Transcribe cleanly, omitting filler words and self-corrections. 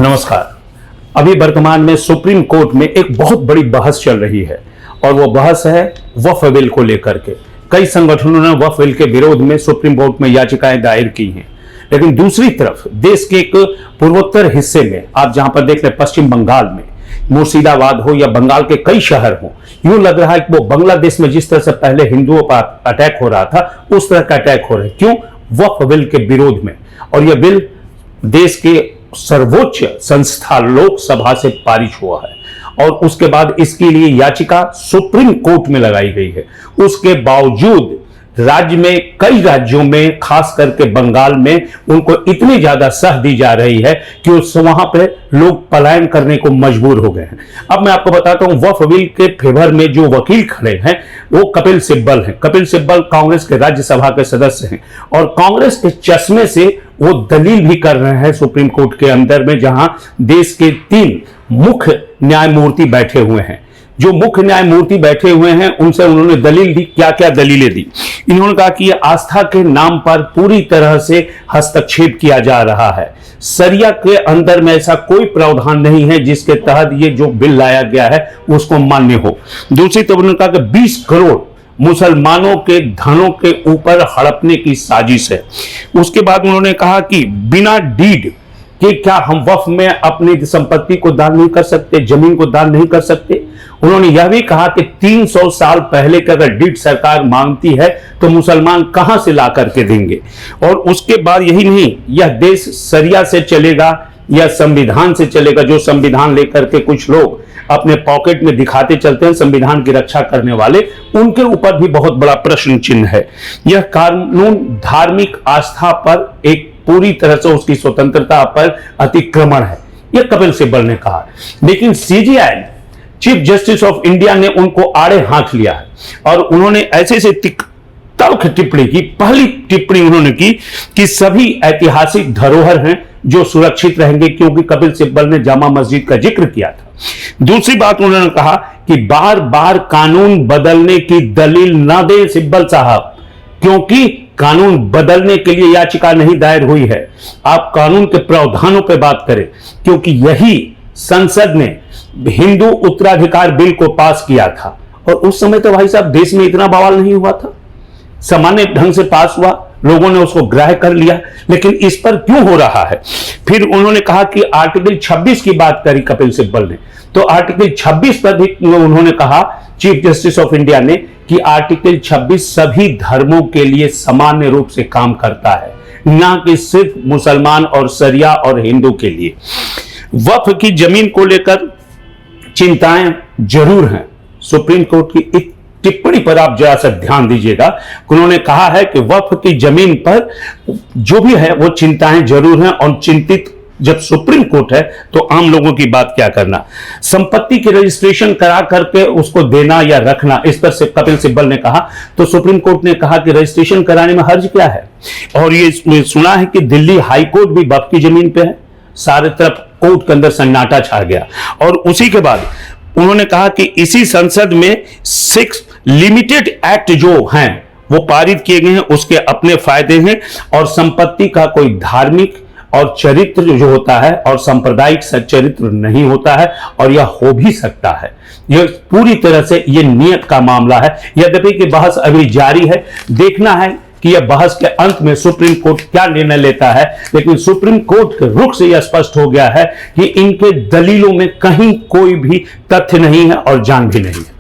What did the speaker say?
नमस्कार। अभी वर्तमान में सुप्रीम कोर्ट में एक बहुत बड़ी बहस चल रही है और वो बहस है वक्फ बिल को लेकर के। कई संगठनों ने वक्फ बिल के विरोध में सुप्रीम कोर्ट में याचिकाएं दायर की हैं, लेकिन दूसरी तरफ देश के एक पूर्वोत्तर हिस्से में आप जहां पर देख रहे पश्चिम बंगाल में, मुर्शिदाबाद हो या बंगाल के कई शहर हो, यूं लग रहा है कि वो बांग्लादेश में जिस तरह से पहले हिंदुओं पर अटैक हो रहा था उस तरह का अटैक हो रहा है। क्यों? वक्फ बिल के विरोध में। और यह बिल देश के सर्वोच्च संस्था लोकसभा से पारित हुआ है और उसके बाद इसके लिए याचिका सुप्रीम कोर्ट में लगाई गई है। उसके बावजूद राज्य में, कई राज्यों में, खास करके बंगाल में उनको इतनी ज्यादा सह दी जा रही है कि उस वहां पे लोग पलायन करने को मजबूर हो गए हैं। अब मैं आपको बताता हूं, वक्फ बिल के फेवर में जो वकील खड़े हैं वो कपिल सिब्बल हैं। कपिल सिब्बल कांग्रेस के राज्यसभा के सदस्य हैं और कांग्रेस के चश्मे से वो दलील भी कर रहे हैं सुप्रीम कोर्ट के अंदर में, जहां देश के 3 मुख्य न्यायमूर्ति बैठे हुए हैं। जो मुख्य न्यायमूर्ति बैठे हुए हैं उनसे उन्होंने दलील दी। क्या क्या दलीलें दी? इन्होंने कहा कि यह आस्था के नाम पर पूरी तरह से हस्तक्षेप किया जा रहा है। शरिया के अंदर में ऐसा कोई प्रावधान नहीं है जिसके तहत ये जो बिल लाया गया है उसको मान्य हो। दूसरी तरफ उन्होंने कहा कि 20 करोड़ मुसलमानों के धनों के ऊपर हड़पने की साजिश है। उसके बाद उन्होंने कहा कि बिना डीड कि क्या हम वक्फ में अपनी संपत्ति को दान नहीं कर सकते, जमीन को दान नहीं कर सकते। उन्होंने यह भी कहा कि 300 साल पहले का अगर डीड सरकार मांगती है तो मुसलमान कहां से ला करके देंगे। और उसके बाद यही नहीं, यह देश शरिया से चलेगा या संविधान से चलेगा, जो संविधान लेकर के कुछ लोग अपने पॉकेट में दिखाते चलते हैं, संविधान की रक्षा करने वाले, उनके ऊपर भी बहुत बड़ा प्रश्न चिन्ह है। यह कानून धार्मिक आस्था पर एक पूरी तरह से उसकी स्वतंत्रता पर अतिक्रमण है, यह कपिल सिब्बल ने कहा। लेकिन CJI, chief justice of India ने उनको आड़े हाथ लिया है और उन्होंने ऐसे से तल्ख टिप्पणी की। पहली टिप्पणी उन्होंने की कि सभी ऐतिहासिक धरोहर हैं जो सुरक्षित रहेंगे, क्योंकि कपिल सिब्बल ने जामा मस्जिद का जिक्र किया था। दूसरी बात उन्होंने कहा कि बार बार कानून बदलने की दलील न दें सिब्बल साहब, क्योंकि कानून बदलने के लिए याचिका नहीं दायर हुई है। आप कानून के प्रावधानों पर बात करें, क्योंकि यही संसद ने हिंदू उत्तराधिकार बिल को पास किया था और उस समय तो भाई साहब देश में इतना बवाल नहीं हुआ था, सामान्य ढंग से पास हुआ, लोगों ने उसको ग्राह्य कर लिया। लेकिन इस पर क्यों हो रहा है? फिर उन्होंने कहा कि आर्टिकल 26 की बात करी कपिल सिब्बल ने, तो आर्टिकल 26 पर भी उन्होंने कहा, चीफ जस्टिस ऑफ इंडिया ने, कि आर्टिकल 26 सभी धर्मों के लिए सामान्य रूप से काम करता है, ना कि सिर्फ मुसलमान और शरिया और हिंदू के लिए। वक्फ की जमीन को लेकर चिंताएं जरूर हैं। सुप्रीम कोर्ट की एक टिप्पणी पर आप जरा सा ध्यान दीजिएगा। उन्होंने कहा है कि वक्फ की जमीन पर जो भी है वो चिंताएं जरूर हैं और चिंतित जब सुप्रीम कोर्ट है तो आम लोगों की बात क्या करना। संपत्ति की रजिस्ट्रेशन करा करके उसको देना या रखना, इस पर से कपिल सिब्बल ने कहा, तो सुप्रीम कोर्ट ने कहा कि रजिस्ट्रेशन कराने में हर्ज क्या है। और ये सुना है कि दिल्ली हाई कोर्ट भी वक्फ की जमीन पे है। सारे तरफ कोर्ट के अंदर सन्नाटा छा गया। और उसी के बाद उन्होंने कहा कि इसी संसद में 6 लिमिटेड एक्ट जो हैं वो पारित किए गए हैं, उसके अपने फायदे हैं और संपत्ति का कोई धार्मिक और चरित्र जो होता है और सांप्रदायिक चरित्र नहीं होता है, और यह हो भी सकता है। यह पूरी तरह से यह नियत का मामला है। यद्यपि कि बहस अभी जारी है, देखना है कि यह बहस के अंत में सुप्रीम कोर्ट क्या निर्णय लेता है। लेकिन सुप्रीम कोर्ट के रुख से यह स्पष्ट हो गया है कि इनके दलीलों में कहीं कोई भी तथ्य नहीं है और जान भी नहीं है।